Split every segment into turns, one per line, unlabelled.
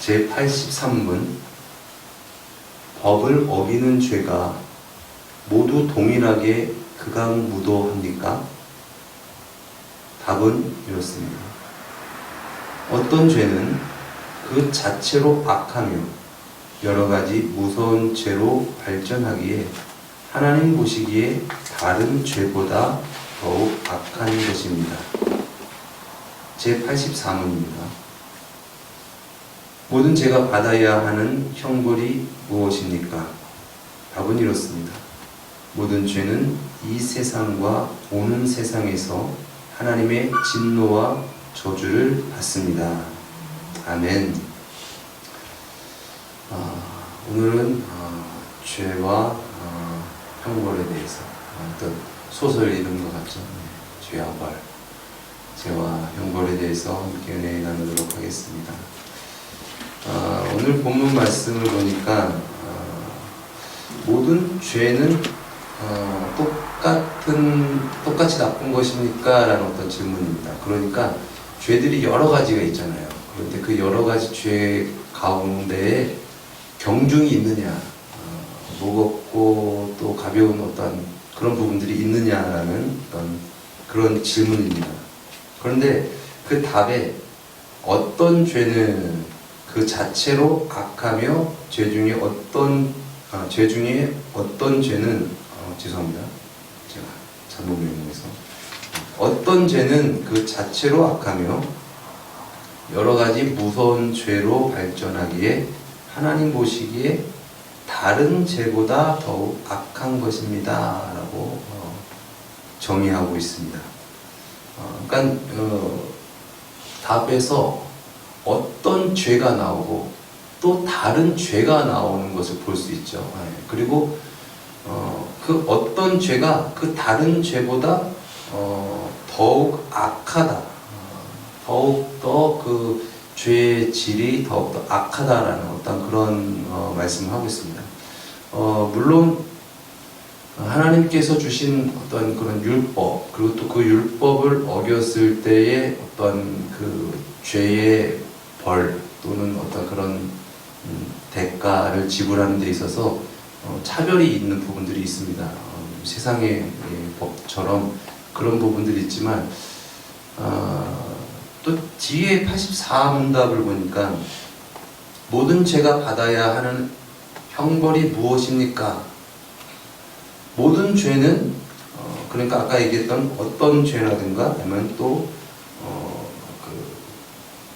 제83문 법을 어기는 죄가 모두 동일하게 극악무도합니까? 답은 이렇습니다. 어떤 죄는 그 자체로 악하며 여러가지 무서운 죄로 발전하기에 하나님 보시기에 다른 죄보다 더욱 악한 것입니다. 제84문입니다. 모든 죄가 받아야 하는 형벌이 무엇입니까? 답은 이렇습니다. 모든 죄는 이 세상과 오는 세상에서 하나님의 진노와 저주를 받습니다. 아멘. 오늘은 죄와 형벌에 대해서 어떤 소설 이름 것 같죠? 죄와 벌, 죄와 형벌에 대해서 함께 은혜 나누도록 하겠습니다. 오늘 본문 말씀을 보니까 모든 죄는 똑같이 나쁜 것입니까? 라는 어떤 질문입니다. 그러니까 죄들이 여러 가지가 있잖아요. 그런데 그 여러 가지 죄 가운데에 경중이 있느냐, 무겁고 또 가벼운 어떤 그런 부분들이 있느냐라는 어떤 그런 질문입니다. 그런데 그 답에 어떤 죄는 그 자체로 악하며 죄 중에 어떤 죄는 죄송합니다. 제가 잘못 명명해서 어떤 죄는 그 자체로 악하며 여러 가지 무서운 죄로 발전하기에 하나님 보시기에 다른 죄보다 더욱 악한 것입니다. 라고 정의하고 있습니다. 그러니까 답에서 어떤 죄가 나오고 또 다른 죄가 나오는 것을 볼 수 있죠. 그리고 그 어떤 죄가 그 다른 죄보다 더욱 악하다. 더욱더 그 죄의 질이 더욱더 악하다라는 어떤 그런 말씀을 하고 있습니다. 물론 하나님께서 주신 어떤 그런 율법, 그리고 또 그 율법을 어겼을 때의 어떤 그 죄의 벌 또는 어떤 그런 대가를 지불하는 데 있어서 차별이 있는 부분들이 있습니다. 세상의 법처럼 그런 부분들이 있지만 또 뒤에 84문답을 보니까 모든 죄가 받아야 하는 형벌이 무엇입니까? 모든 죄는 그러니까 아까 얘기했던 어떤 죄라든가 아니면 또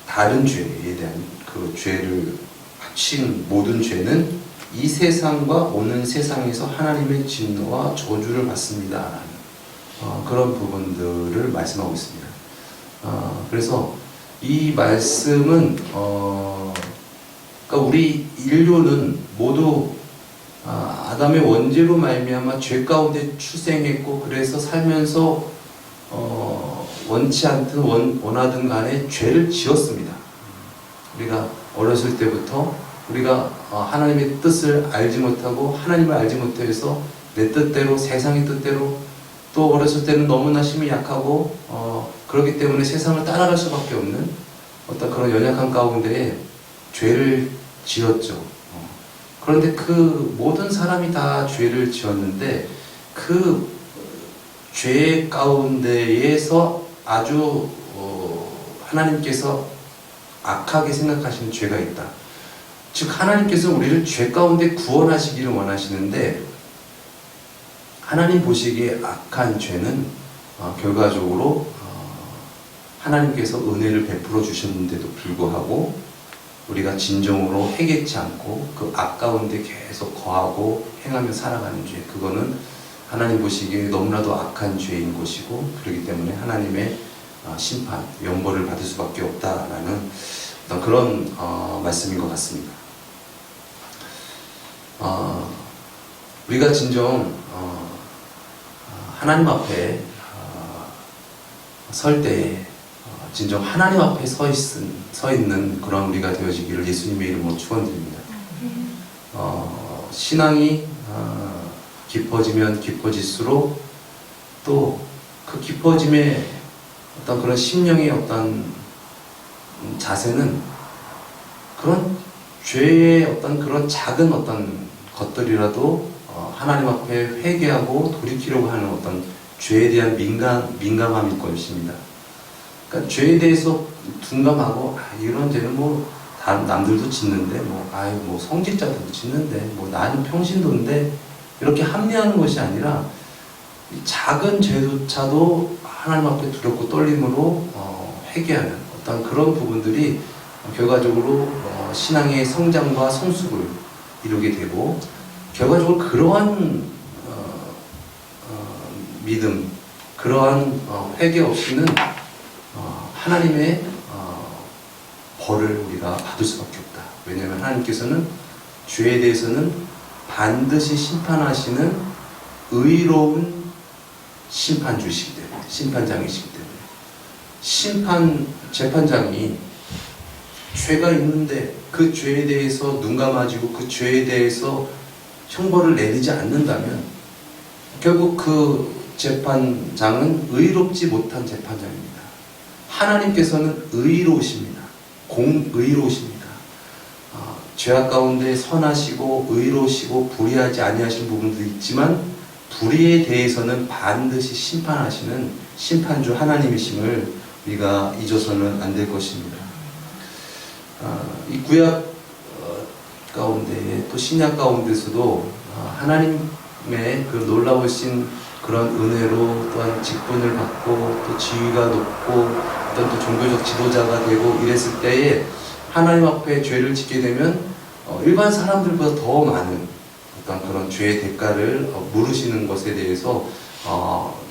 다른 죄에 대한 그 죄를 합친 모든 죄는 이 세상과 오는 세상에서 하나님의 진노와 저주를 받습니다. 그런 부분들을 말씀하고 있습니다. 그래서 이 말씀은 그러니까 우리 인류는 모두 아담의 원죄로 말미암아 죄 가운데 출생했고 그래서 살면서 원치 않든 원하든 간에 죄를 지었습니다. 우리가 어렸을 때부터 우리가 하나님의 뜻을 알지 못하고 하나님을 알지 못해서 내 뜻대로 세상의 뜻대로 또 어렸을 때는 너무나 힘이 약하고 그렇기 때문에 세상을 따라갈 수밖에 없는 어떤 그런 연약한 가운데에 죄를 지었죠. 그런데 그 모든 사람이 다 죄를 지었는데 그 죄 가운데에서 아주 하나님께서 악하게 생각하시는 죄가 있다. 즉 하나님께서 우리를 죄 가운데 구원하시기를 원하시는데 하나님 보시기에 악한 죄는 결과적으로 하나님께서 은혜를 베풀어 주셨는데도 불구하고 우리가 진정으로 회개치 않고 그 악 가운데 계속 거하고 행하며 살아가는 죄, 그거는 하나님 보시기에 너무나도 악한 죄인 것이고 그렇기 때문에 하나님의 심판, 영벌을 받을 수밖에 없다라는 어떤 그런 말씀인 것 같습니다. 우리가 진정 하나님 앞에 설 때에 진정 하나님 앞에 서 있는 그런 우리가 되어지기를 예수님의 이름으로 축원드립니다. 신앙이 깊어지면 깊어질수록 또 그 깊어짐의 어떤 그런 심령의 어떤 자세는 그런 죄의 어떤 그런 작은 어떤 것들이라도 하나님 앞에 회개하고 돌이키려고 하는 어떤 죄에 대한 민감함일 것입니다. 그러니까 죄에 대해서 둔감하고 이런 죄는 뭐 다른 남들도 짓는데 뭐 성직자들도 짓는데 뭐 나는 평신도인데 이렇게 합리하는 것이 아니라 작은 죄조차도 하나님 앞에 두렵고 떨림으로 회개하는 어떤 그런 부분들이 결과적으로 신앙의 성장과 성숙을 이루게 되고 결과적으로 그러한 믿음, 그러한 회개 없이는 하나님의 벌을 우리가 받을 수밖에 없다. 왜냐하면 하나님께서는 죄에 대해서는 반드시 심판하시는 의로운 심판주시기 때문에, 심판장이시기 때문에 재판장이 죄가 있는데 그 죄에 대해서 눈 감아지고 그 죄에 대해서 형벌을 내리지 않는다면 결국 그 재판장은 의롭지 못한 재판장입니다. 하나님께서는 의로우십니다. 공의로우십니다. 죄악 가운데 선하시고 의로우시고 불의하지 아니하신 부분도 있지만 불의에 대해서는 반드시 심판하시는 심판주 하나님이심을 우리가 잊어서는 안 될 것입니다. 이 구약 가운데 또 신약 가운데서도 하나님의 그 놀라우신 그런 은혜로 또한 직분을 받고 또 지위가 높고 어떤 또 종교적 지도자가 되고 이랬을 때에 하나님 앞에 죄를 짓게 되면 일반 사람들보다 더 많은 어떤 그런 죄의 대가를 물으시는 것에 대해서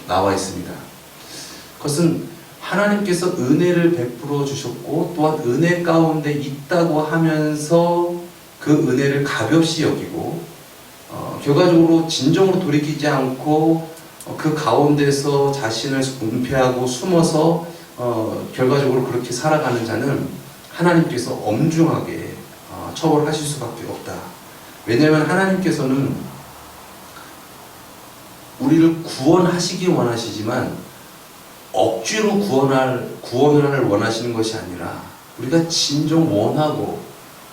나와 있습니다. 그것은 하나님께서 은혜를 베풀어 주셨고 또한 은혜 가운데 있다고 하면서 그 은혜를 가볍이 여기고 결과적으로 진정으로 돌이키지 않고 그 가운데서 자신을 은폐하고 숨어서 결과적으로 그렇게 살아가는 자는 하나님께서 엄중하게 처벌하실 수밖에 없다. 왜냐하면 하나님께서는 우리를 구원하시기 원하시지만 억지로 구원을 원하시는 것이 아니라 우리가 진정 원하고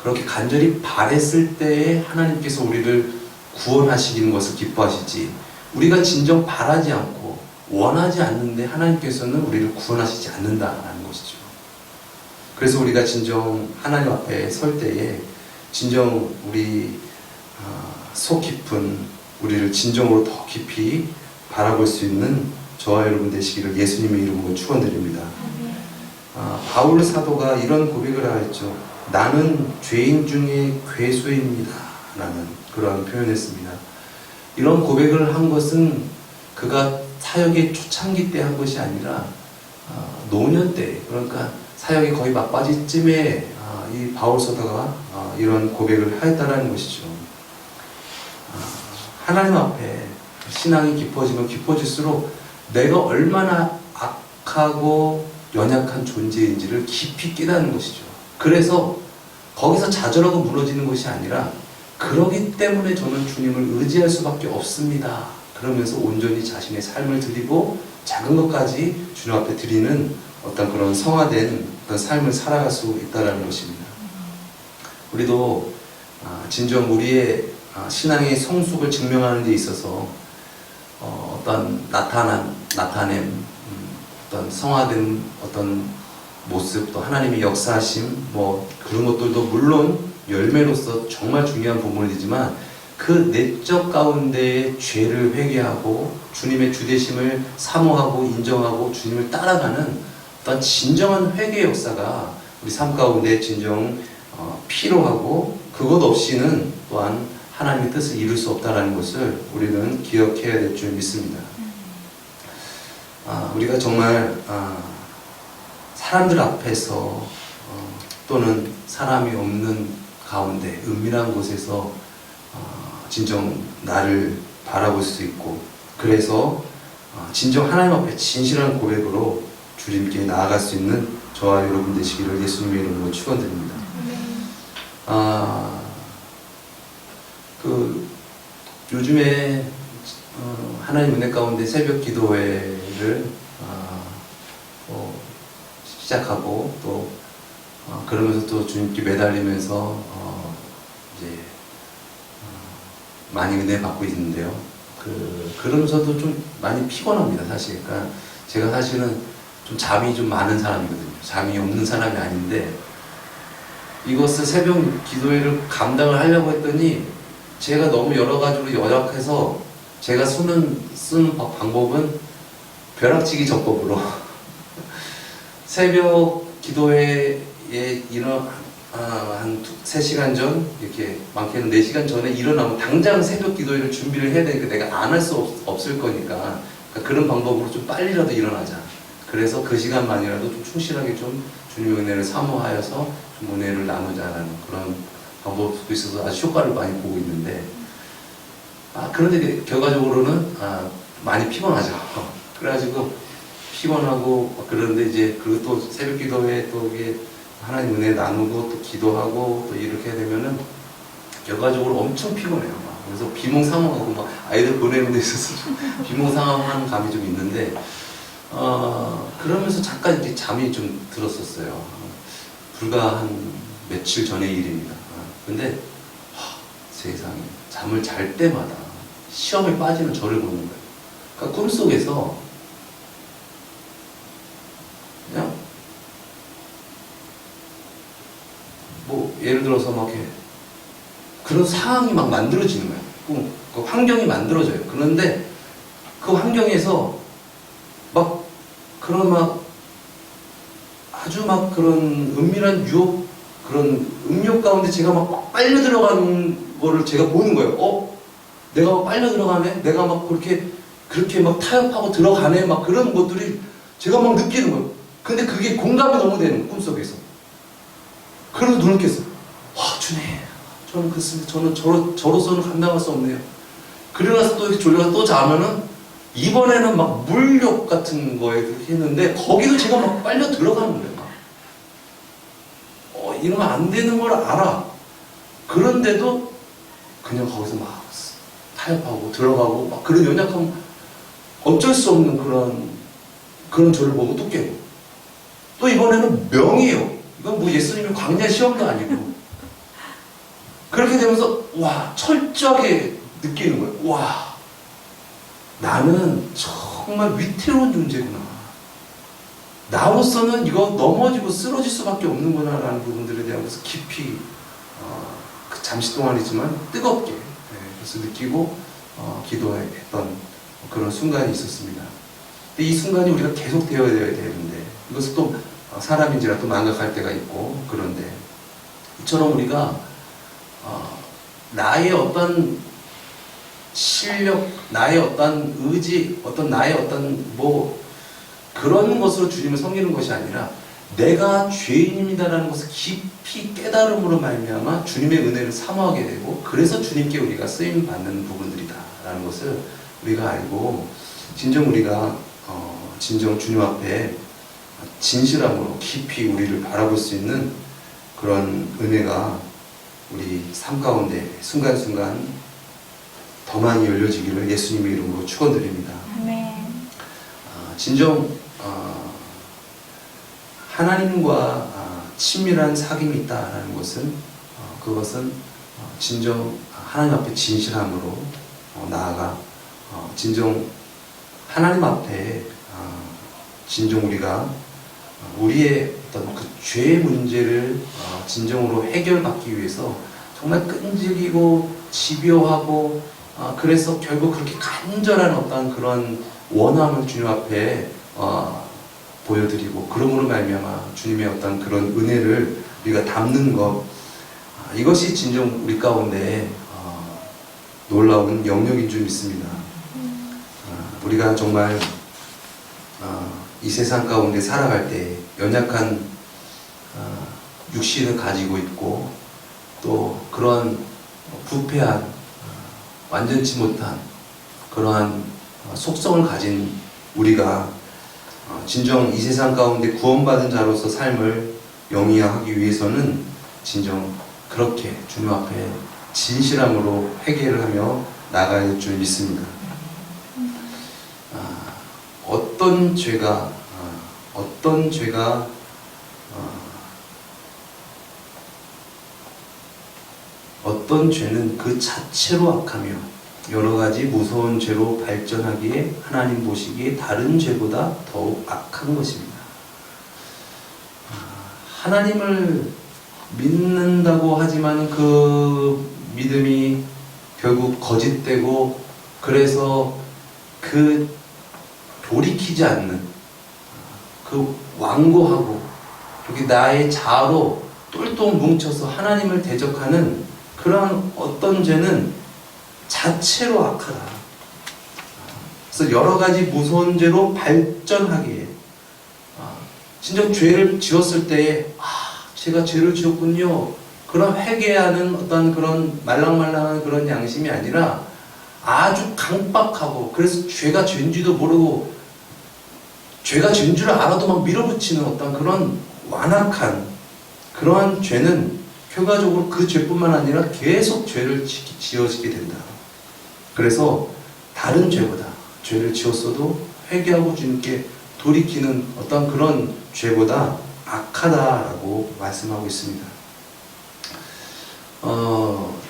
그렇게 간절히 바랬을 때에 하나님께서 우리를 구원하시는 것을 기뻐하시지 우리가 진정 바라지 않고 원하지 않는데 하나님께서는 우리를 구원하시지 않는다라는 것이죠. 그래서 우리가 진정 하나님 앞에 설 때에 진정 우리 속 깊은 우리를 진정으로 더 깊이 바라볼 수 있는 저와 여러분 되시기를 예수님의 이름으로 축원드립니다. 바울 사도가 이런 고백을 하였죠. 나는 죄인 중에 괴수입니다 라는 그런 표현했습니다. 이런 고백을 한 것은 그가 사역의 초창기 때 한 것이 아니라 노년 때, 그러니까 사역이 거의 막바지쯤에 이 바울 사도가 이런 고백을 하였다는 것이죠. 하나님 앞에 신앙이 깊어지면 깊어질수록 내가 얼마나 악하고 연약한 존재인지를 깊이 깨닫는 것이죠. 그래서 거기서 좌절하고 무너지는 것이 아니라 그러기 때문에 저는 주님을 의지할 수밖에 없습니다. 그러면서 온전히 자신의 삶을 드리고 작은 것까지 주님 앞에 드리는 어떤 그런 성화된 어떤 삶을 살아갈 수 있다는 것입니다. 우리도 진정 우리의 신앙의 성숙을 증명하는 데 있어서 어떤 나타냄, 어떤 성화된 어떤 모습, 또 하나님의 역사하심, 그런 것들도 물론 열매로서 정말 중요한 부분이지만 그 내적 가운데의 죄를 회개하고 주님의 주되심을 사모하고 인정하고 주님을 따라가는 어떤 진정한 회개 역사가 우리 삶 가운데 진정 필요하고 그것 없이는 또한 하나님의 뜻을 이룰 수 없다는 것을 우리는 기억해야 될 줄 믿습니다. 우리가 정말 사람들 앞에서 또는 사람이 없는 가운데 은밀한 곳에서 진정 나를 바라볼 수 있고 그래서 진정 하나님 앞에 진실한 고백으로 주님께 나아갈 수 있는 저와 여러분 되시기를 예수님의 이름으로 축원드립니다. 요즘에 하나님 은혜 가운데 새벽 기도회를 시작하고 또 그러면서 또 주님께 매달리면서 이제 많이 은혜 받고 있는데요. 그러면서도 좀 많이 피곤합니다, 사실. 그러니까 제가 사실은 좀 잠이 좀 많은 사람이거든요. 잠이 없는 사람이 아닌데, 이것을 새벽 기도회를 감당을 하려고 했더니 제가 너무 여러 가지로 연약해서 제가 쓰는 방법은 벼락치기 전법으로 새벽 기도회에 한 3시간 전, 이렇게 많게는 4시간 전에 일어나면 당장 새벽 기도회를 준비를 해야 되니까 내가 안 할 수 없을 거니까, 그런 방법으로 좀 빨리라도 일어나자. 그래서 그 시간만이라도 좀 충실하게 좀 주님의 은혜를 사모하여서 좀 은혜를 나누자라는 그런 방법도 있어서 아주 효과를 많이 보고 있는데, 그런데 결과적으로는 많이 피곤하죠. 그래가지고 피곤하고 그런데 이제 그리고 또 새벽 기도회 또 이게 하나님 은혜 나누고 또 기도하고 또 이렇게 되면은 결과적으로 엄청 피곤해요. 그래서 비몽사몽하고 막 아이들 보내는 데 있어서 비몽사몽하는 감이 좀 있는데, 그러면서 잠깐 이렇게 잠이 좀 들었었어요. 불과 한 며칠 전의 일입니다. 근데 세상에, 잠을 잘 때마다 시험에 빠지는 저를 보는 거예요. 그러니까 꿈속에서 그냥 뭐 예를 들어서 막 이렇게 그런 상황이 막 만들어지는 거예요. 그 환경이 만들어져요. 그런데 그 환경에서 막 그런 막 아주 막 그런 은밀한 유혹, 그런 음욕 가운데 제가 막 빨려 들어가는 거를 제가 보는 거예요. 내가 막 빨려 들어가네? 내가 막 그렇게 막 타협하고 들어가네? 막 그런 것들이 제가 막 느끼는 거예요. 근데 그게 공감이 너무 되는 거예요, 꿈속에서. 그러고 눈을 깼어요. 주님, 저는 그렇습니다. 저는 저로서는 감당할 수 없네요. 그러고서 또 이렇게 졸려서 또 자면은 이번에는 막 물욕 같은 거에 그렇게 했는데 거기도 제가 막 빨려 들어가는 거예요. 이러면 안 되는 걸 알아. 그런데도 그냥 거기서 막 타협하고 들어가고 막 그런 연약함, 어쩔 수 없는 그런 저를 보고 또 깨고, 또 이번에는 명이에요. 이건 뭐 예수님의 광야 시험도 아니고, 그렇게 되면서 철저하게 느끼는 거예요. 나는 정말 위태로운 존재구나. 나로서는 이거 넘어지고 쓰러질 수밖에 없는구나 라는 부분들에 대해서 깊이 잠시 동안이지만 뜨겁게 그래서 느끼고 기도했던 그런 순간이 있었습니다. 근데 이 순간이 우리가 계속 되어야 되는데, 이것은 또 사람인지라 또 망각할 때가 있고, 그런데 이처럼 우리가 나의 어떤 실력, 나의 어떤 의지, 나의 어떤 그런 것으로 주님을 섬기는 것이 아니라 내가 죄인입니다라는 것을 깊이 깨달음으로 말미암아 주님의 은혜를 사모하게 되고, 그래서 주님께 우리가 쓰임 받는 부분들이다라는 것을 우리가 알고, 우리가 진정 주님 앞에 진실함으로 깊이 우리를 바라볼 수 있는 그런 은혜가 우리 삶 가운데 순간순간 더 많이 열려지기를 예수님의 이름으로 축원드립니다.
아멘.
진정 하나님과 친밀한 사귐이 있다라는 것은 그것은 진정 하나님 앞에 진실함으로 나아가 진정 하나님 앞에 진정 우리가 우리의 어떤 그 죄의 문제를 진정으로 해결받기 위해서 정말 끈질기고 집요하고 그래서 결국 그렇게 간절한 어떤 그런 원함을 주님 앞에 보여드리고, 그러므로 말미암아 주님의 어떤 그런 은혜를 우리가 담는 것, 이것이 진정 우리 가운데 놀라운 영역인 줄 믿습니다. 우리가 정말 이 세상 가운데 살아갈 때 연약한 육신을 가지고 있고, 또 그런 부패한 완전치 못한 그러한 속성을 가진 우리가 진정 이 세상 가운데 구원받은 자로서 삶을 영위하기 위해서는 진정 그렇게 주님 앞에 진실함으로 회개를 하며 나가야 할 줄 믿습니다. 어떤 죄가 어떤 죄는 그 자체로 악하며 여러 가지 무서운 죄로 발전하기에 하나님 보시기에 다른 죄보다 더욱 악한 것입니다. 하나님을 믿는다고 하지만 그 믿음이 결국 거짓되고, 그래서 그 돌이키지 않는, 그 완고하고 여기 나의 자아로 똘똘 뭉쳐서 하나님을 대적하는 그런 어떤 죄는 자체로 악하다. 그래서 여러 가지 무서운 죄로 발전하기에, 진짜 죄를 지었을 때에 제가 죄를 지었군요, 그런 회개하는 어떤 그런 말랑말랑한 그런 양심이 아니라 아주 강박하고, 그래서 죄가 죄인지도 모르고 죄가 죄인 줄 알아도 막 밀어붙이는 어떤 그런 완악한 그러한 죄는 결과적으로 그 죄뿐만 아니라 계속 죄를 지어지게 된다. 그래서 다른 죄보다, 죄를 지었어도 회개하고 주님께 돌이키는 어떤 그런 죄보다 악하다라고 말씀하고 있습니다.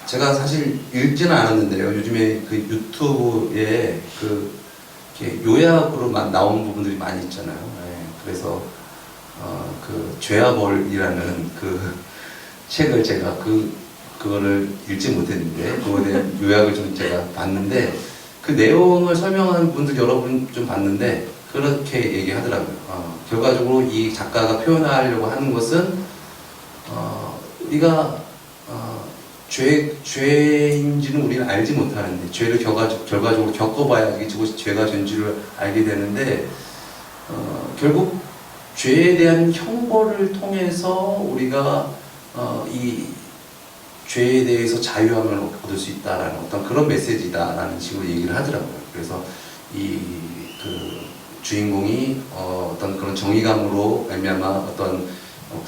제가 사실 읽지는 않았는데요. 요즘에 그 유튜브에 이렇게 요약으로만 나온 부분들이 많이 있잖아요. 그래서 그 죄와 벌이라는 그 책을 제가 그거를 읽지 못했는데, 그거에 대한 요약을 좀 제가 봤는데, 그 내용을 설명하는 분들 여러분 좀 봤는데 그렇게 얘기하더라고요. 결과적으로 이 작가가 표현하려고 하는 것은 우리가 죄인지는 우리는 알지 못하는데, 죄를 결과적으로 겪어봐야 이것이 죄가 죄인지를 알게 되는데, 결국 죄에 대한 형벌을 통해서 우리가 이 죄에 대해서 자유함을 얻을 수 있다라는 어떤 그런 메시지다라는 식으로 얘기를 하더라고요. 그래서 그 주인공이 어떤 그런 정의감으로 말미암아 어떤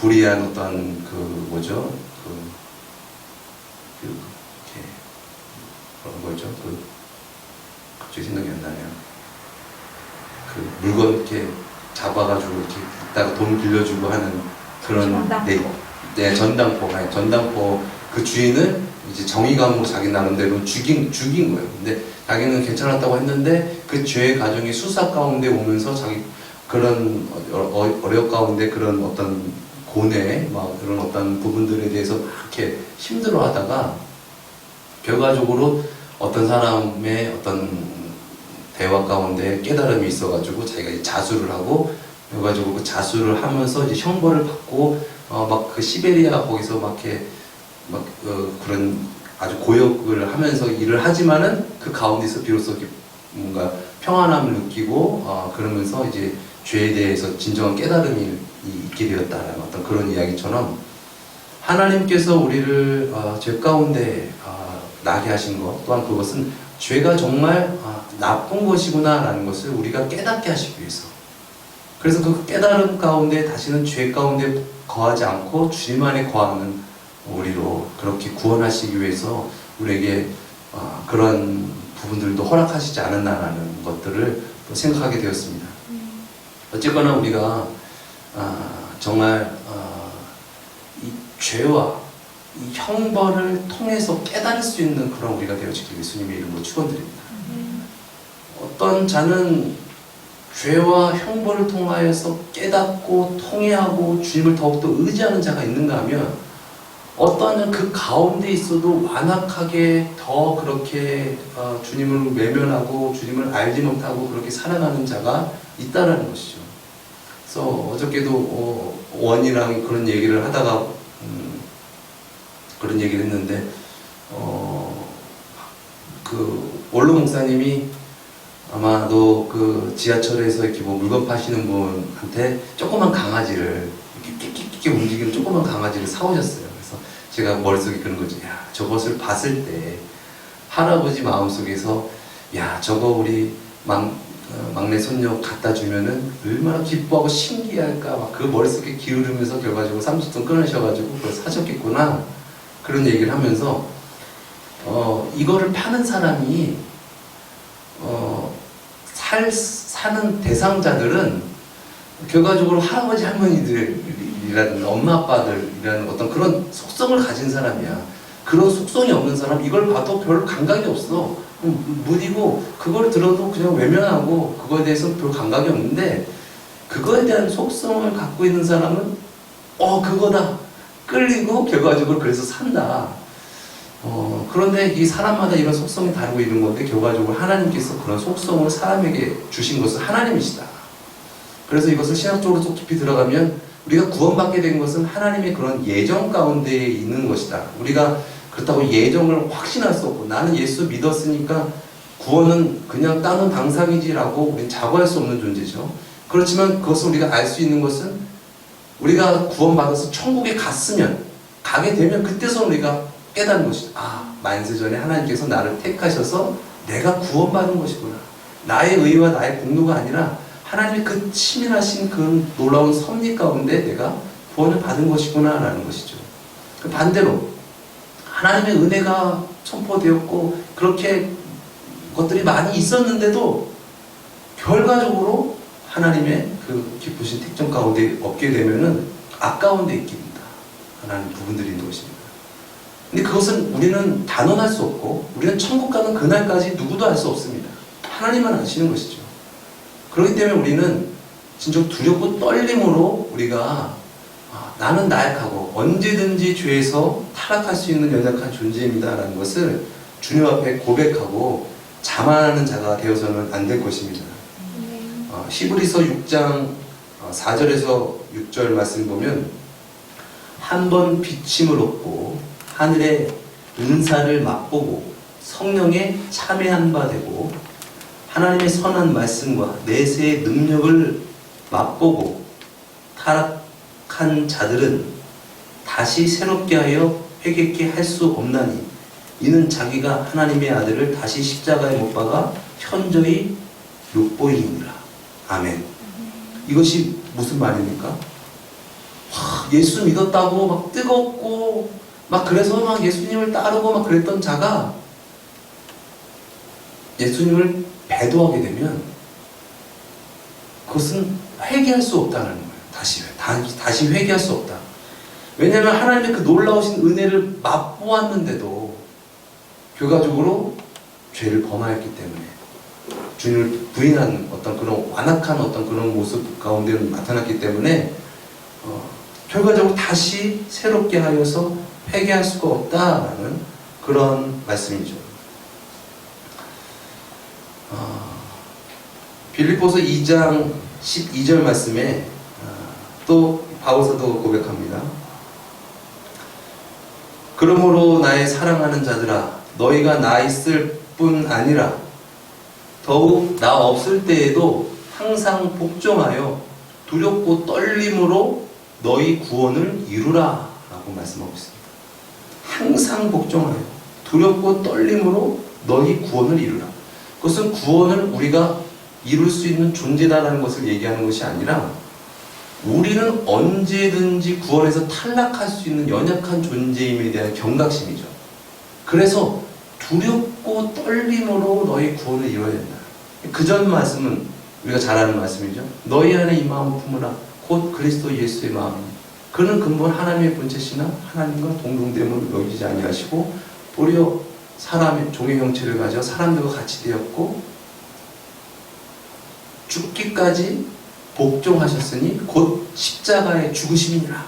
불의한 어떤 그런 거죠. 갑자기 생각이 안 나네요. 그 물건 이렇게 잡아가지고 이렇게 이따가 돈 빌려주고 하는 그런 전당포 그 주인을 이제 정의감으로 자기 나름대로 죽인 거예요. 근데 자기는 괜찮았다고 했는데 그 죄의 가정이 수사 가운데 오면서 자기 그런 어려 가운데 그런 어떤 고뇌, 막 그런 어떤 부분들에 대해서 그렇게 힘들어하다가 결과적으로 어떤 사람의 어떤 대화 가운데 깨달음이 있어가지고 자기가 이제 자수를 하고, 결과적으로 그 자수를 하면서 이제 형벌을 받고 막 그 시베리아 거기서 막 이렇게 그런 아주 고역을 하면서 일을 하지만은 그 가운데서 비로소 뭔가 평안함을 느끼고 그러면서 이제 죄에 대해서 진정한 깨달음이 있게 되었다라는 어떤 그런 이야기처럼, 하나님께서 우리를 죄 가운데 나게 하신 것 또한 그것은 죄가 정말 나쁜 것이구나 라는 것을 우리가 깨닫게 하시기 위해서, 그래서 그 깨달음 가운데 다시는 죄 가운데 거하지 않고 주님 안에 거하는 우리로 그렇게 구원하시기 위해서 우리에게 그런 부분들도 허락하시지 않았나라는 것들을 또 생각하게 되었습니다. 어쨌거나 우리가 정말 이 죄와 이 형벌을 통해서 깨달을 수 있는 그런 우리가 되어지길 예수님의 이름으로 축원드립니다. 어떤 자는 죄와 형벌을 통하여서 깨닫고 통회하고 주님을 더욱더 의지하는 자가 있는가 하면, 어떤 자는 그 가운데 있어도 완악하게 더 그렇게 주님을 외면하고 주님을 알지 못하고 그렇게 살아가는 자가 있다라는 것이죠. 그래서 어저께도 원이랑 그런 얘기를 하다가 그런 얘기를 했는데, 그 원로 목사님이 아마도 그 지하철에서 이렇게 뭐 물건 파시는 분한테 조그만 강아지를 이렇게 끼끼끼 움직이는 조그만 강아지를 사오셨어요. 그래서 제가 머릿속에 그런 거죠. 야, 저것을 봤을 때 할아버지 마음속에서 야, 저거 우리 막내 손녀 갖다 주면은 얼마나 기뻐하고 신기할까, 막 그 머릿속에 기울이면서 결과적으로 30분 끊으셔가지고 그걸 사셨겠구나, 그런 얘기를 하면서 이거를 파는 사람이 사는 대상자들은 결과적으로 할아버지 할머니들이라든가 엄마 아빠들이라는 어떤 그런 속성을 가진 사람이야. 그런 속성이 없는 사람, 이걸 봐도 별 감각이 없어. 무디고 그걸 들어도 그냥 외면하고 그거에 대해서 별 감각이 없는데, 그거에 대한 속성을 갖고 있는 사람은 그거다 끌리고 결과적으로 그래서 산다. 그런데 이 사람마다 이런 속성이 다르고 있는 건데, 결과적으로 하나님께서 그런 속성을 사람에게 주신 것은 하나님이시다. 그래서 이것을 신학적으로 좀 깊이 들어가면, 우리가 구원받게 된 것은 하나님의 그런 예정 가운데 있는 것이다. 우리가 그렇다고 예정을 확신할 수 없고, 나는 예수 믿었으니까 구원은 그냥 따는 방상이지라고 우리는 자부할 수 없는 존재죠. 그렇지만 그것을 우리가 알 수 있는 것은, 우리가 구원받아서 천국에 가게 되면 그때서 우리가 깨닫는 것이다. 만세전에 하나님께서 나를 택하셔서 내가 구원받은 것이구나. 나의 의와 나의 공로가 아니라 하나님의 그 치밀하신 그 놀라운 섭리 가운데 내가 구원을 받은 것이구나 라는 것이죠. 반대로 하나님의 은혜가 선포되었고 그렇게 것들이 많이 있었는데도 결과적으로 하나님의 그 기쁘신 택정 가운데 없게 되면은 아까운 데 있깁니다. 하나님 부분들이 있는 것입니다. 근데 그것은 우리는 단언할 수 없고, 우리는 천국 가는 그날까지 누구도 알 수 없습니다. 하나님만 아시는 것이죠. 그렇기 때문에 우리는 진짜 두렵고 떨림으로 우리가 나는 나약하고 언제든지 죄에서 타락할 수 있는 연약한 존재입니다 라는 것을 주님 앞에 고백하고 자만하는 자가 되어서는 안 될 것입니다. 히브리서 6장 4절에서 6절 말씀 보면, 한 번 비침을 얻고 하늘의 은사를 맛보고 성령에 참여한 바 되고 하나님의 선한 말씀과 내세의 능력을 맛보고 타락한 자들은 다시 새롭게 하여 회개케 할 수 없나니, 이는 자기가 하나님의 아들을 다시 십자가에 못 박아 현저히 욕보이니라. 아멘. 이것이 무슨 말입니까? 예수 믿었다고 막 뜨겁고 막 그래서 막 예수님을 따르고 막 그랬던 자가 예수님을 배도하게 되면 그것은 회개할 수 없다는 거예요. 다시 회개할 수 없다. 왜냐하면 하나님의 그 놀라우신 은혜를 맛보았는데도 결과적으로 죄를 범하였기 때문에, 주님을 부인하는 어떤 그런 완악한 어떤 그런 모습 가운데 나타났기 때문에 결과적으로 다시 새롭게 하여서 회개할 수가 없다라는 그런 말씀이죠. 빌립보서 2장 12절 말씀에 또 바울사도 고백합니다. 그러므로 나의 사랑하는 자들아, 너희가 나 있을 뿐 아니라 더욱 나 없을 때에도 항상 복종하여 두렵고 떨림으로 너희 구원을 이루라 라고 말씀하고 있습니다. 항상 복종하여 두렵고 떨림으로 너희 구원을 이루라. 그것은 구원을 우리가 이룰 수 있는 존재다라는 것을 얘기하는 것이 아니라, 우리는 언제든지 구원에서 탈락할 수 있는 연약한 존재임에 대한 경각심이죠. 그래서 두렵고 떨림으로 너희 구원을 이루어야 된다. 그전 말씀은 우리가 잘 아는 말씀이죠. 너희 안에 이 마음을 품으라. 곧 그리스도 예수의 마음. 그는 근본 하나님의 본체시나 하나님과 동등됨을 여기지 아니하시고 오히려 사람의 종의 형체를 가져 사람들과 같이 되었고 죽기까지 복종하셨으니 곧 십자가의 죽으심이니라.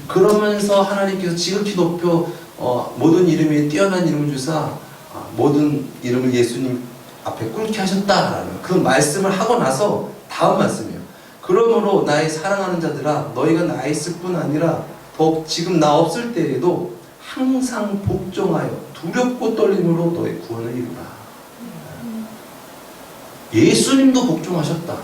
그러면서 하나님께서 지극히 높여 모든 이름에 뛰어난 이름을 주사 모든 이름을 예수님 앞에 꿇게 하셨다라는 그 말씀을 하고 나서 다음 말씀이에요. 그러므로 나의 사랑하는 자들아, 너희가 나 있을 뿐 아니라 더욱 지금 나 없을 때에도 항상 복종하여 두렵고 떨림으로 너의 구원을 이루라. 예수님도 복종하셨다.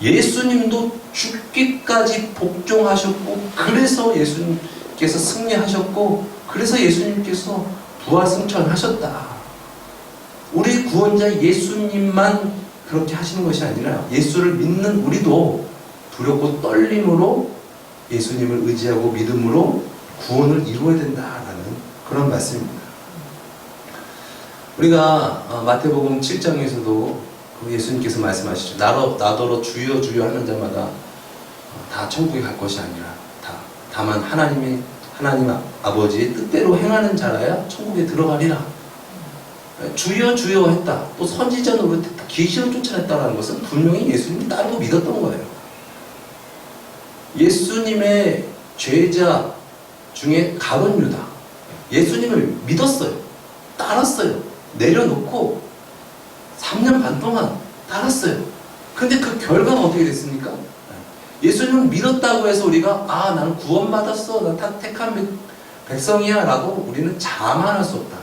예수님도 죽기까지 복종하셨고, 그래서 예수님께서 승리하셨고, 그래서 예수님께서 부활 승천하셨다. 우리 구원자 예수님만 그렇게 하시는 것이 아니라 예수를 믿는 우리도 두렵고 떨림으로 예수님을 의지하고 믿음으로 구원을 이루어야 된다라는 그런 말씀입니다. 우리가 마태복음 7장에서도 예수님께서 말씀하시죠. 나더러 주여 주여 하는 자마다 다 천국에 갈 것이 아니라 다만 하나님 아버지의 뜻대로 행하는 자라야 천국에 들어가리라. 주여 주여 했다. 또 선지자 노릇했다. 계시를 쫓아냈다는 것은 분명히 예수님을 따르고 믿었던 거예요. 예수님의 제자 중에 가룟 유다, 예수님을 믿었어요. 따랐어요. 내려놓고 3년 반 동안 따랐어요. 근데 그 결과가 어떻게 됐습니까? 예수님을 믿었다고 해서 우리가 나는 구원받았어, 난 택한 백성이야 라고 우리는 자만할 수 없다.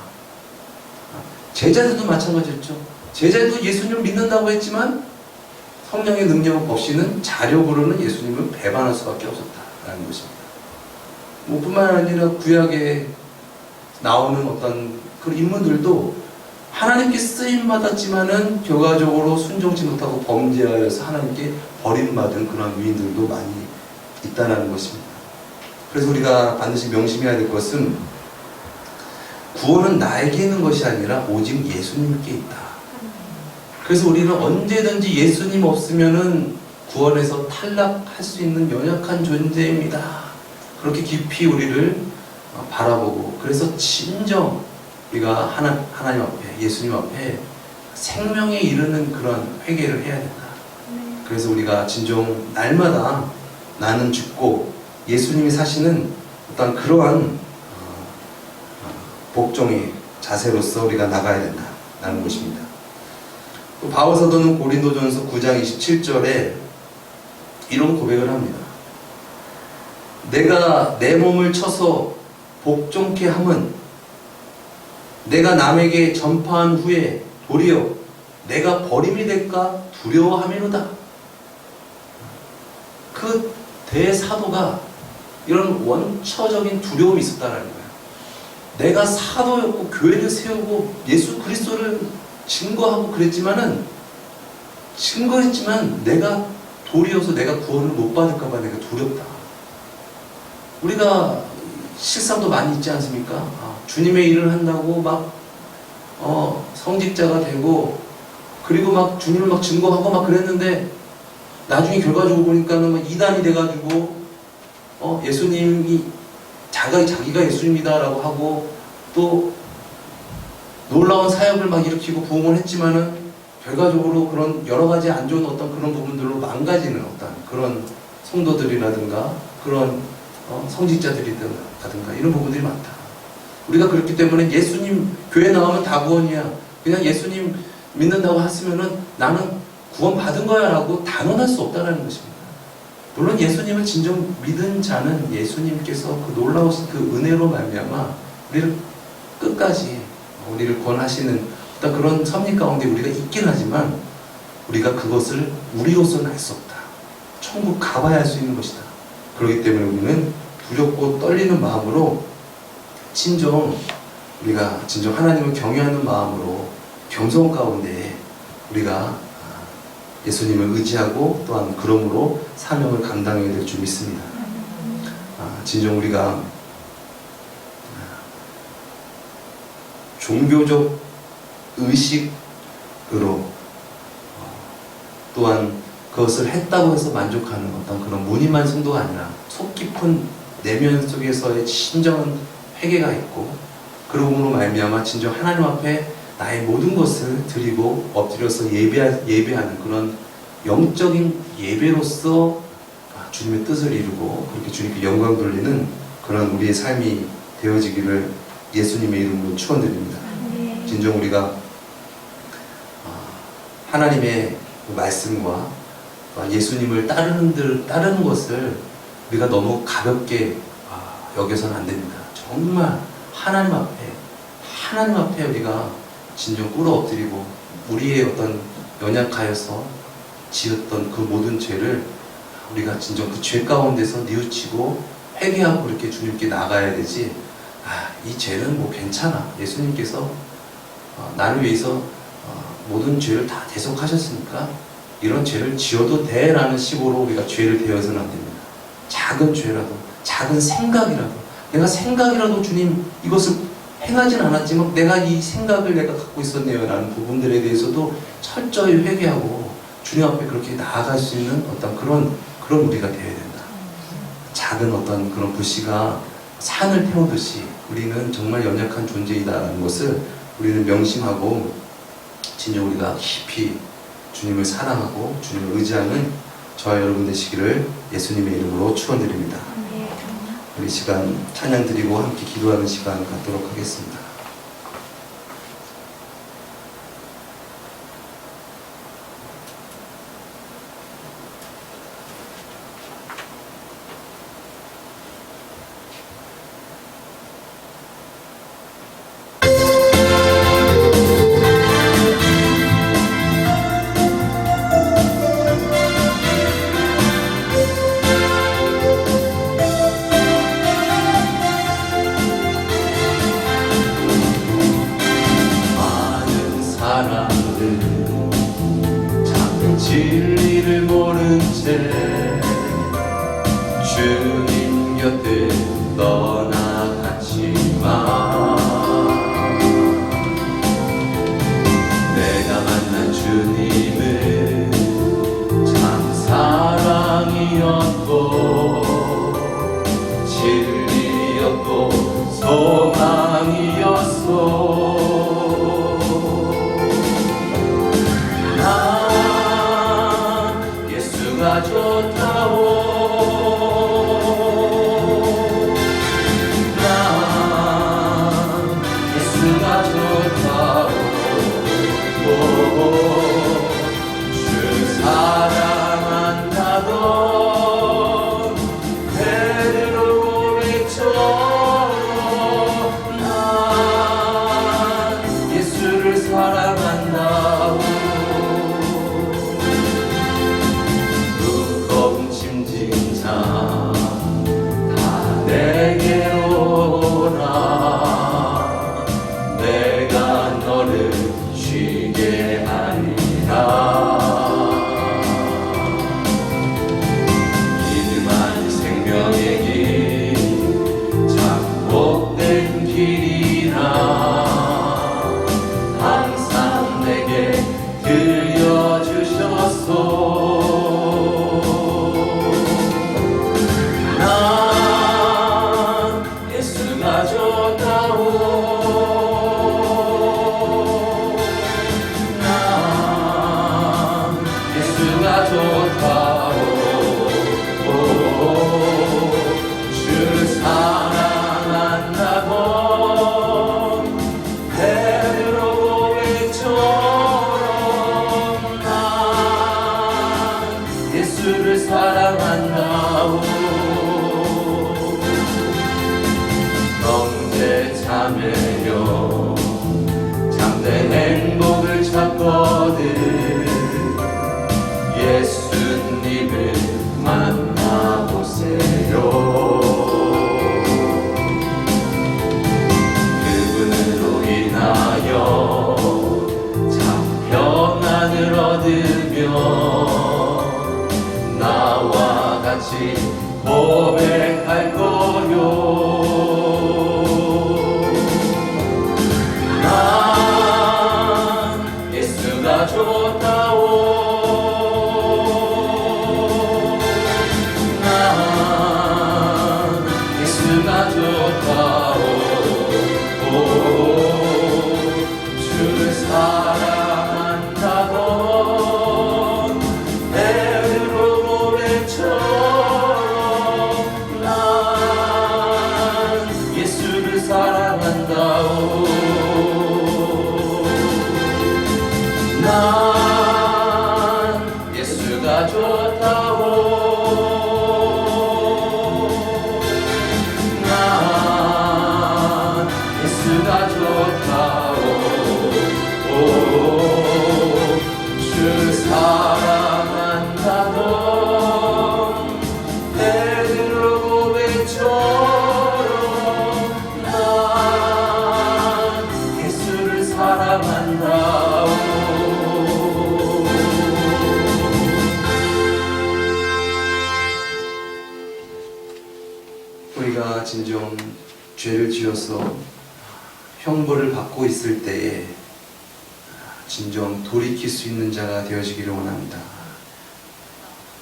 제자들도 마찬가지였죠. 제자들도 예수님을 믿는다고 했지만 성령의 능력 없이는 자력으로는 예수님을 배반할 수밖에 없었다라는 것입니다. 뿐만 아니라 구약에 나오는 어떤 그런 인물들도 하나님께 쓰임 받았지만은 결과적으로 순종치 못하고 범죄하여서 하나님께 버림받은 그런 위인들도 많이 있다는 것입니다. 그래서 우리가 반드시 명심해야 될 것은 구원은 나에게 있는 것이 아니라 오직 예수님께 있다. 그래서 우리는 언제든지 예수님 없으면은 구원에서 탈락할 수 있는 연약한 존재입니다. 그렇게 깊이 우리를 바라보고, 그래서 진정 우리가 하나님 앞에, 예수님 앞에 생명에 이르는 그런 회개를 해야 된다. 그래서 우리가 진정 날마다 나는 죽고 예수님이 사시는 어떤 그러한 복종의 자세로서 우리가 나가야 된다는 것입니다. 또 바울 사도는 고린도전서 9장 27절에 이런 고백을 합니다. 내가 내 몸을 쳐서 복종케 함은 내가 남에게 전파한 후에 도리어 내가 버림이 될까 두려워함이로다. 그 대사도가 이런 원처적인 두려움이 있었다는 거예요. 내가 사도였고 교회를 세우고 예수 그리스도를 증거하고 증거했지만 내가 도리어서 내가 구원을 못 받을까 봐 내가 두렵다. 우리가 실상도 많이 있지 않습니까? 주님의 일을 한다고 막 성직자가 되고 그리고 막 주님을 막 증거하고 막 그랬는데 나중에 결과적으로 보니까는 막 이단이 돼가지고 예수님이 자기가 예수님이다라고 하고 또 놀라운 사역을 막 일으키고 부흥을 했지만은 결과적으로 그런 여러 가지 안 좋은 어떤 그런 부분들로 망가지는 어떤 그런 성도들이라든가 그런 성직자들이라든가 이런 부분들이 많다. 우리가 그렇기 때문에 예수님 교회 나오면 다 구원이야. 그냥 예수님 믿는다고 했으면은 나는 구원 받은 거야 라고 단언할 수 없다는 것입니다. 물론 예수님을 진정 믿은 자는 예수님께서 그 놀라우신 그 은혜로 말미암아 우리를 끝까지 우리를 구원하시는 어떤 그런 섭리 가운데 우리가 있긴 하지만 우리가 그것을 우리로서는 할 수 없다. 천국 가봐야 할 수 있는 것이다. 그렇기 때문에 우리는 두렵고 떨리는 마음으로 우리가 진정 하나님을 경외하는 마음으로 겸손 가운데 우리가 예수님을 의지하고 또한 그러므로 사명을 감당해야 될 줄 믿습니다. 진정 우리가 종교적 의식으로 또한 그것을 했다고 해서 만족하는 어떤 그런 무늬만 성도가 아니라 속 깊은 내면 속에서의 진정한 회개가 있고 그러므로 말미암아 진정 하나님 앞에 나의 모든 것을 드리고 엎드려서 예배하는 그런 영적인 예배로서 주님의 뜻을 이루고 그렇게 주님께 영광 돌리는 그런 우리의 삶이 되어지기를 예수님의 이름으로 축원드립니다. 진정 우리가 하나님의 말씀과 예수님을 따르는 것을 우리가 너무 가볍게 여겨서는 안 됩니다. 정말 하나님 앞에 우리가 진정 꿇어 엎드리고 우리의 어떤 연약하여서 지었던 그 모든 죄를 우리가 진정 그 죄 가운데서 뉘우치고 회개하고 이렇게 주님께 나가야 되지. 이 죄는 뭐 괜찮아. 예수님께서 나를 위해서 모든 죄를 다 대속하셨으니까 이런 죄를 지어도 돼 라는 식으로 우리가 죄를 대해서는 안 됩니다. 작은 죄라도 작은 생각이라도 내가 생각이라도 주님 이것을 행하진 않았지만 내가 이 생각을 내가 갖고 있었네요 라는 부분들에 대해서도 철저히 회개하고 주님 앞에 그렇게 나아갈 수 있는 어떤 그런 우리가 되어야 된다. 작은 어떤 그런 불씨가 산을 태우듯이 우리는 정말 연약한 존재이다라는 것을 우리는 명심하고 진짜 우리가 깊이 주님을 사랑하고 주님을 의지하는 저와 여러분 되시기를 예수님의 이름으로 축원드립니다. 우리 시간 찬양 드리고 함께 기도하는 시간 갖도록 하겠습니다. 진리를 모른 채 주님 곁에 떠나갔지만 내가 만난 주님은 참 사랑이었고 진리였고 소망이었소. 좋다오 난 예수가 좋다오 주 사랑한다던 베드로 고백처럼 난 예수를 사랑한다오. 다 내게 오라 내가 너를 쉬게 하리라. 믿음 아닌 생명의 길 작복된 길이라 항상 내게 들려주셨소. 예수를 사랑한다오. 형제 자매여 참된 행복을 찾거든 예수님을 만나보세요. 그분으로 인하여 참 평안을 얻으며 나와 같이 고백할 거요. 난 예수가 좋다오. 난 예수가 좋다오. 주를 사랑한다고 난 예수가 좋다오. 난 예수가 좋다오. 주를 사랑한다던 베드로 고백처럼 난 예수를 사랑한다오. 우리가 진정 죄를 지어서 형벌을 받고 있을 때에 진정 돌이킬 수 있는 자가 되어지기를 원합니다.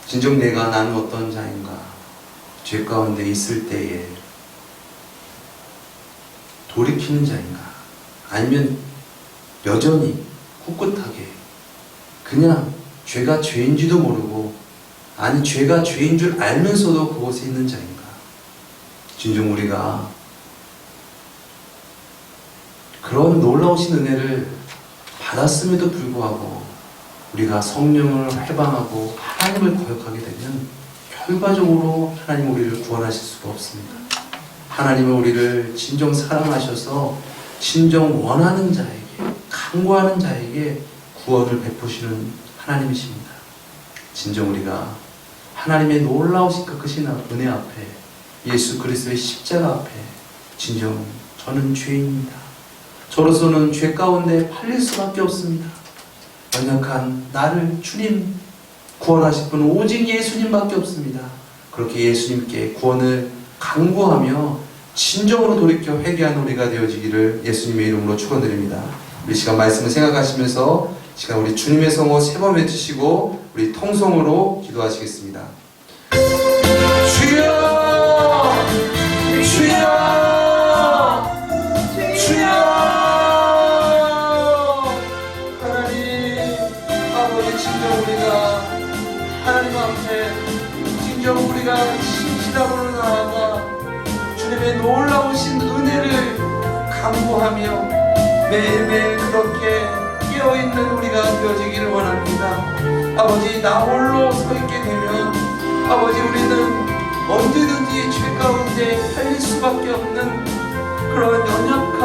진정 나는 어떤 자인가 죄 가운데 있을 때에 돌이키는 자인가? 아니면 여전히 꿋꿋하게 그냥 죄가 죄인지도 모르고, 아니 죄가 죄인 줄 알면서도 그곳에 있는 자인가? 진정 우리가 그런 놀라우신 은혜를 받았음에도 불구하고 우리가 성령을 해방하고 하나님을 거역하게 되면 결과적으로 하나님 우리를 구원하실 수가 없습니다. 하나님은 우리를 진정 사랑하셔서 진정 원하는 자에게, 간구하는 자에게 구원을 베푸시는 하나님이십니다. 진정 우리가 하나님의 놀라우신 그 크신 은혜 앞에, 예수 그리스도의 십자가 앞에 진정 저는 죄인입니다, 저로서는 죄 가운데 팔릴 수밖에 없습니다, 연약한 나를 주님 구원하실 분은 오직 예수님밖에 없습니다, 그렇게 예수님께 구원을 간구하며 진정으로 돌이켜 회개하는 우리가 되어지기를 예수님의 이름으로 축원드립니다. 우리 시간 말씀을 생각하시면서 시간 우리 주님의 성호 세 번 외치시고 우리 통성으로 기도하시겠습니다. 주여, 주여, 주여. 하나님 아버지, 진정 우리가 하나님 앞에 진정 우리가 신실함으로 나아가 주님의 놀라우신 은혜를 간구하며 매일매일 그렇게 깨어있는 우리가 되어지기를 원합니다. 아버지, 나 홀로 서 있게 되면 아버지 우리는 언제든지 죄 가운데 팔릴 수밖에 없는 그런 연약한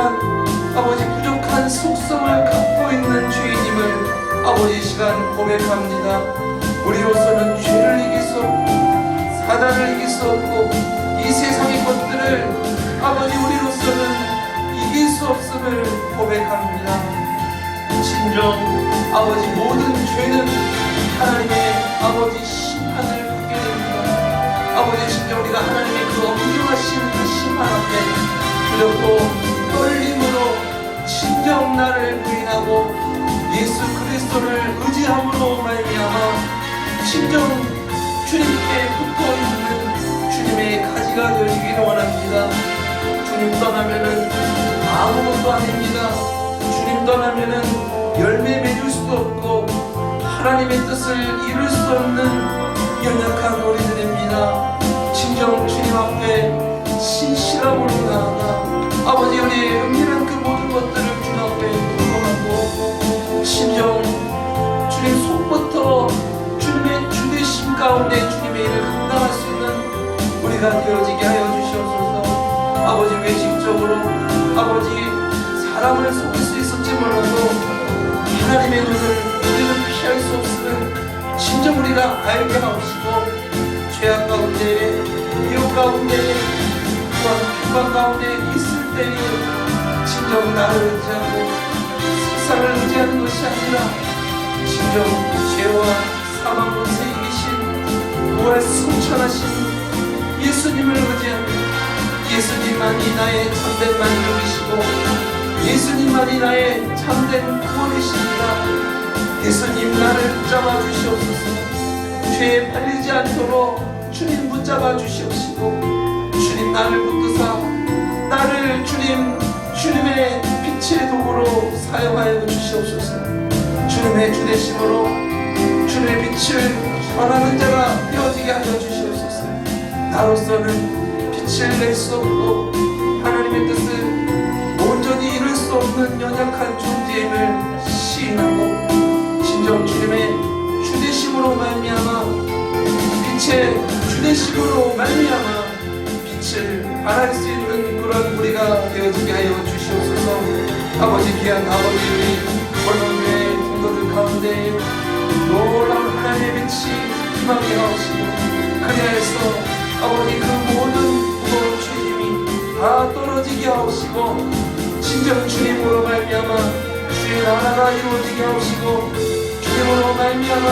아버지 부족한 속성을 갖고 있는 죄인임을 아버지 이 시간 고백합니다. 우리로서는 죄를 이길 수 없고 사단을 이길 수 없고 이 세상의 것들을 아버지 우리로서는 이길 수 없음을 고백합니다. 진정 아버지 모든 죄는 하나님의 아버지 심판을 받게 됩니다. 아버지 진정 우리가 하나님의 그 엄중하신 그 심판 앞에 두렵고 떨림으로 진정 나를 부인하고 예수 그리스도를 의지함으로 말미암아 진정 주님께 붙어있는 주님의 가지가 되어지기를 원합니다. 주님 떠나면은 아무것도 아닙니다. 주님 떠나면은 열매 맺을 수도 없고 하나님의 뜻을 이룰 수 없는 연약한 우리들입니다. 진정 주님 앞에 신실함으로 나아가 아버지 우리의 은밀한 그 모든 것들을 주님 앞에 도움하고 진정 주님 속부터 주님의 주되심 가운데 주님의 일을 감당할 수 있는 우리가 되어지게 하여 주시옵소서. 아버지 외식적으로 아버지 사람을 속일 수 있을지 몰라도 하나님의 눈을 우리는 피할 수 없음을 진정 우리가 알게 하옵시고 죄악 가운데 미혹 가운데 또한 비방 가운데 있을 때에 진정 나를 의지하고 세상을 의지하는 것이 아니라 진정 죄와 사망 권세 이기신 부활 승천하신 예수님을 의지하는 예수님만이 나의 참된 만족이시고 예수님만이 나의 참된 구원이십니다. 예수님 나를 붙잡아 주시옵소서. 죄에 팔리지 않도록 주님 붙잡아 주시옵시고 주님 나를 붙드사 나를 주님의 빛의 도구로 사용하여 주시옵소서. 주님의 주되심으로 주님의 빛을 전하는 자가 되어지게 하여 주시옵소서. 나로서는 빛을 낼 수 없고 하나님의 뜻을 온전히 이룰 수 없는 연약한 존재임을 시인하고 진정 주님의 주되심으로 말미암아 빛의 주되심으로 말미암아 빛을 발할 수 있는 그런 우리가 되어지게 하여 주시옵소서. 아버지 귀한 아버지 우리 골목교회 성도들 가운데 놀라운 하나님의 빛이 임하게 하옵시고 그리하여서 아버지 그 모든 무거운 죄짐이 다 떨어지게 하옵시고 진정 주님으로 말미암아 주의 나라가 이루어지게 하옵시고 주님으로 말미암아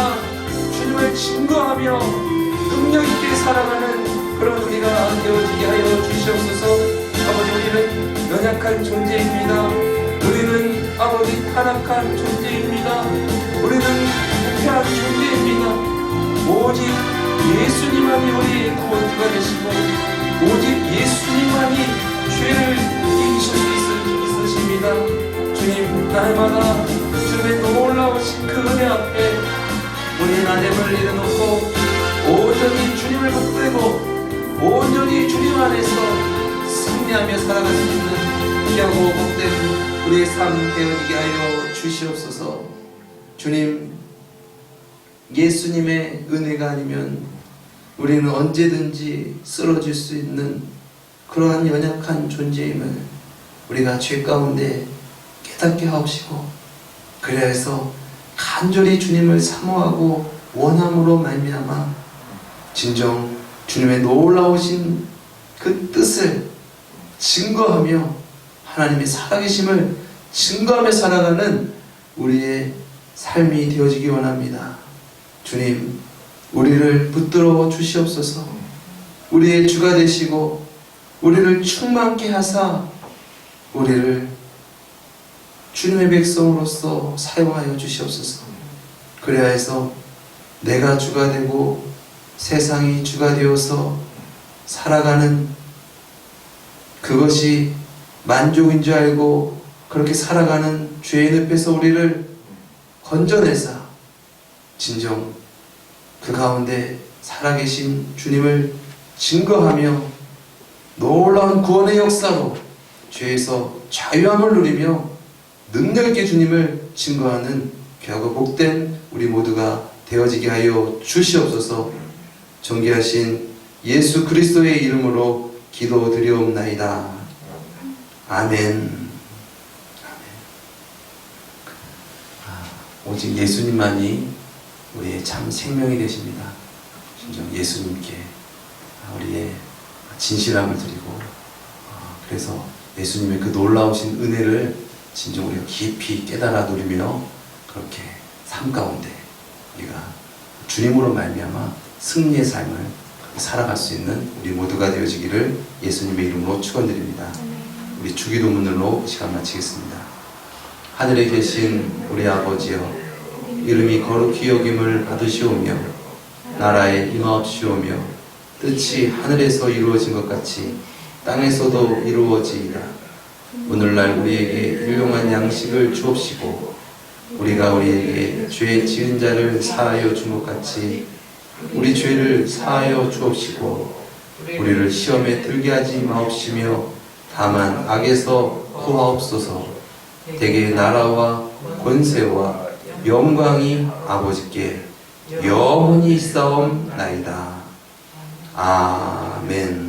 주님을 증거하며 능력 있게 살아가는 그런 우리가 되어지게 하여 주시옵소서. 아버지 우리는 연약한 존재입니다. 우리는 아버지 타락한 존재입니다. 우리는 부패한 존재입니다. 오직 예수님만이 우리의 구원주가 되시고 오직 예수님만이 죄를 이기실 수 있습니다. 날마다 주님의 놀라우신 그 은혜 앞에 우리의 나됨을 내려놓고 온전히 주님을 붙들고 온전히 주님 안에서 승리하며 살아갈 수 있는 귀하고 복된 우리의 삶 되어지게 하여 주시옵소서. 주님, 예수님의 은혜가 아니면 우리는 언제든지 쓰러질 수 있는 그러한 연약한 존재임을 우리가 죄 가운데 깨닫게 하옵시고, 그래야 해서 간절히 주님을 사모하고 원함으로 말미암아 진정 주님의 놀라우신 그 뜻을 증거하며 하나님의 살아계심을 증거하며 살아가는 우리의 삶이 되어지기 원합니다. 주님, 우리를 붙들어 주시옵소서. 우리의 주가 되시고 우리를 충만케 하사 우리를 주님의 백성으로서 사용하여 주시옵소서. 그래야 해서 내가 주가 되고 세상이 주가 되어서 살아가는 그것이 만족인 줄 알고 그렇게 살아가는 죄의 늪에서 우리를 건져내사 진정 그 가운데 살아계신 주님을 증거하며 놀라운 구원의 역사로 죄에서 자유함을 누리며 능력있게 주님을 증거하는 귀하고 복된 우리 모두가 되어지게 하여 주시옵소서. 존귀하신 예수 그리스도의 이름으로 기도드리옵나이다. 아멘. 오직 예수님만이 우리의 참 생명이 되십니다. 진정 예수님께 우리의 진실함을 드리고, 그래서 예수님의 그 놀라우신 은혜를 진정 우리가 깊이 깨달아 누리며 그렇게 삶 가운데 우리가 주님으로 말미암아 승리의 삶을 살아갈 수 있는 우리 모두가 되어지기를 예수님의 이름으로 축원드립니다. 우리 주기도문으로 시간 마치겠습니다. 하늘에 계신 우리 아버지여, 이름이 거룩히 여김을 받으시오며 나라에 임하옵시오며 뜻이 하늘에서 이루어진 것 같이 땅에서도 이루어지이다. 오늘날 우리에게 일용할 양식을 주옵시고 우리가 우리에게 죄 지은 자를 사하여 준 것 같이 우리 죄를 사하여 주옵시고 우리를 시험에 들게 하지 마옵시며 다만 악에서 구하옵소서. 대개 나라와 권세와 영광이 아버지께 영원히 있사옵나이다. 아멘.